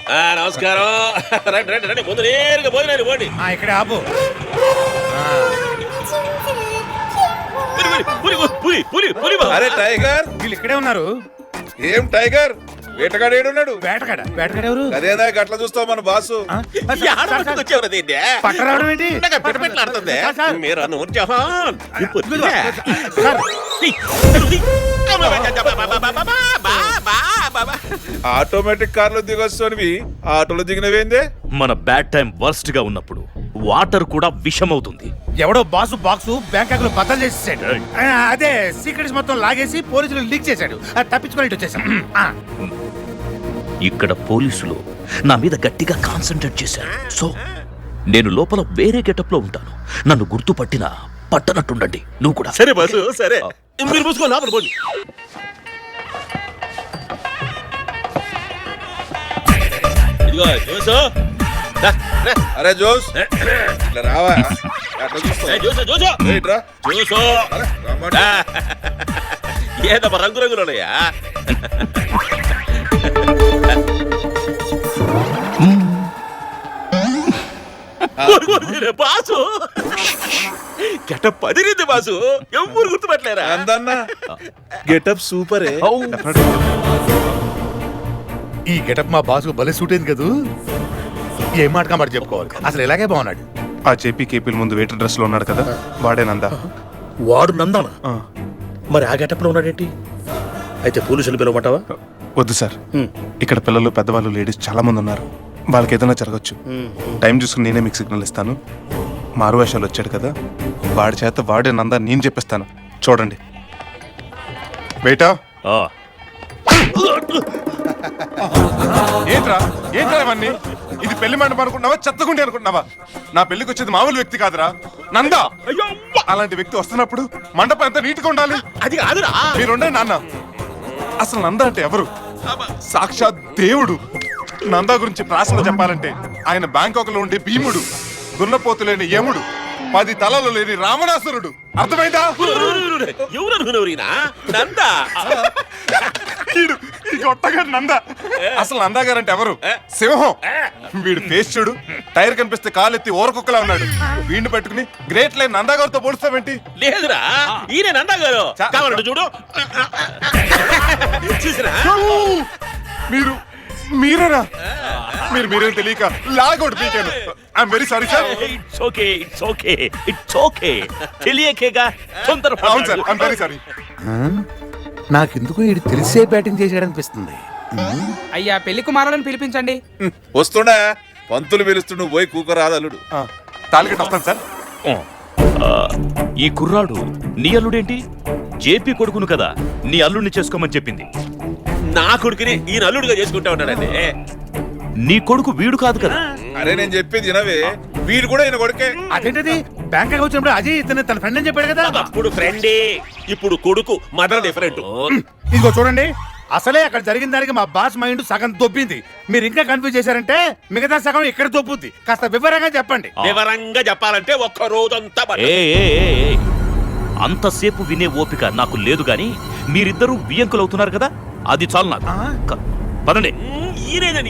నమస్కారం. రండి రండి రండి, ముందు నేరుగా భోజనాలు పోండి. ఇక్కడ ఆపు. పులి పులి పులి బాబు. అరే టైగర్, వీళ్ళు ఇక్కడే ఉన్నారు. ఏం టైగర్ వేటగాడు ఏడున్నాడు? వేటగాడ వేటగాడ ఎవరు? అదేనా గట్ల చూస్తావు మన బాసు? వచ్చేవారు దీన్ని పక్క రావడం ఏంటి? పెట్టబెట్టలాడుతుంది. Sir, sir. మీరు నూర్జహాన్. సార్, ఆటోమేటిక్ కార్లో దిగొస్తునివి ఆటోలో దిగినవేందే? మన బ్యాడ్ టైం వర్స్ట్ గా ఉన్నప్పుడు వాటర్ కూడా విషమవుతుంది. ఎవడో బాసు బాక్స్ బ్యాంకాక్ లో బద్దలు చేసేసాడు. అదే సీక్రెట్స్ మొత్తం లాగేసి పోలీసులు లీక్ చేశాడు. తప్పించుకొని ఇటు వచ్చేసాం. ఇక్కడ పోలీసులు నా మీద గట్టిగా కాన్సంట్రేట్ చేశారు. సో నేను లోపల వేరే గెటప్ లో ఉంటాను. నన్ను గుర్తుపట్టినా పట్టనట్టుండండి నువ్వు కూడా. సరే బాసు సరే, మీరు మూసుకో లోపల పోండి. ఇదిగో జోసు. అరే జోస్, ఇట్లా రావా? అట్లా చూస్తావు? జోసు జోసు ఏంట్రా? జోసు. అరే, రమ్మంటే. ఏదమ్మా రంగురంగులున్నాయా? బాసు గెటప్ పదిరింది బాసు. ఎవరు గుర్తుపట్టలేరా? అందన్న గెటప్ సూపరే. ఈ గెటప్ మా బాసు భలే సూట్ అయింది కదూ. ఏం మాట మాట చెప్పుకోవాలి. అసలు ఇలాగే బాగున్నాడు. ఆ జేపీ కేపీల ముందు వెయిటర్ డ్రెస్ లో ఉన్నాడు కదా, వాడే నందా. వాడు నందానా? మరి ఆ గెటప్ లో ఉన్నాడేంటి? అయితే పోలీసులు పిలవమంటావా? వద్దు సార్, ఇక్కడ పిల్లలు పెద్దవాళ్ళు లేడీస్ చాలా మంది ఉన్నారు. వాళ్ళకి ఏదైనా జరగచ్చు. టైం చూసుకుని నేనే మీకు సిగ్నల్ ఇస్తాను. మారు వేషాలు వచ్చాడు కదా, వాడి చేత వాడే నందా నేను చెప్పిస్తాను. చూడండి. బయటా ఏంట్రా ఏంట్రా ఇవన్నీ? ఇది పెళ్లి మండపం అనుకుంటున్నావా, చెత్తగుండి అనుకుంటున్నావా? నా పెళ్లికి వచ్చేది మామూలు వ్యక్తి కాదురా, నందా. అలాంటి వ్యక్తి వస్తున్నప్పుడు మండపం ఎంత నీట్గా ఉండాలి. అది కాదురా. మీరుండే నాన్న. అసలు నందా అంటే ఎవరు? సాక్షాత్ దేవుడు. నందా గురించి ప్రాసలో చెప్పాలంటే ఆయన బ్యాంకాక్ లో ఉండే భీముడు, దున్నపోతు లేని యముడు, 10 తలలు లేని రావణాసురుడు. అర్థమైందా? నందా నందా. అసలు నందా గారు అంటే ఎవరు? సింహం. వీడు ఫేస్ చూడు, టైర్ కనిపిస్తే కాలెత్తి ఓరకొక్కలా ఉన్నాడు. వీడిని పట్టుకుని గ్రేట్ లైన్ నందా గారితో పోలుస్తావేంటి? లేదురా, ఈయన నందా గారు. కావాలంటే చూడు. చూసిరా? మీరు మీరేనా? మీరేం తెలియక లాగౌట్ పీకాను. I'm very sorry sir. It's okay, it's okay, it's okay. తెలియకేగా తొందర. అవును సార్, ఐఎమ్ వెరీ సారీ. నాకెందుకు వీడు తెలిసే బ్యాటింగ్ చేశాడనిపిస్తుంది. అయ్యా పెళ్లి కుమారులను పిలిపించండి. వస్తుండా? పంతులు పిలుస్తుండు, పోయి కూకరాదలుడు. తాలిగట్టు వస్తాను సార్. ఈ కుర్రాడు నీ అల్లుడేంటి? జేపీ కొడుకును కదా నీ అల్లుడిని చేసుకోమని చెప్పింది. నా కొడుకుని ఈయన అల్లుడుగా చేసుకుంటా ఉన్నాడండి. నీ కొడుకు వీడు కాదు కదా. అరే నేను చెప్పేది వినవే, వీడు కూడా ఈయన కొడుకే. అదేంటది? బ్యాంకాక్ వచ్చినప్పుడు అజయ్ ఇతను తన ఫ్రెండ్ అని చెప్పాడు కదా. అప్పుడు ఫ్రెండే, ఇప్పుడు కొడుకు. Mother different. ఇదిగో చూడండి, అసలే అక్కడ జరిగిన దానికి మా బాస్ మైండ్ సగం దొబ్బింది. మీరు ఇంకా కన్ఫ్యూజ్ చేశారంటే మిగతా సగం ఇక్కడ దొబ్బుద్ది. కాస్త వివరంగా చెప్పండి. వివరంగా చెప్పాలంటే ఒక్క రోజంతా అంతసేపు వినే ఓపిక నాకు లేదు గాని మీరిద్దరూ వియంకులవుతున్నారు కదా, అది చాలు నాకు. పదండి. ఈయనేనా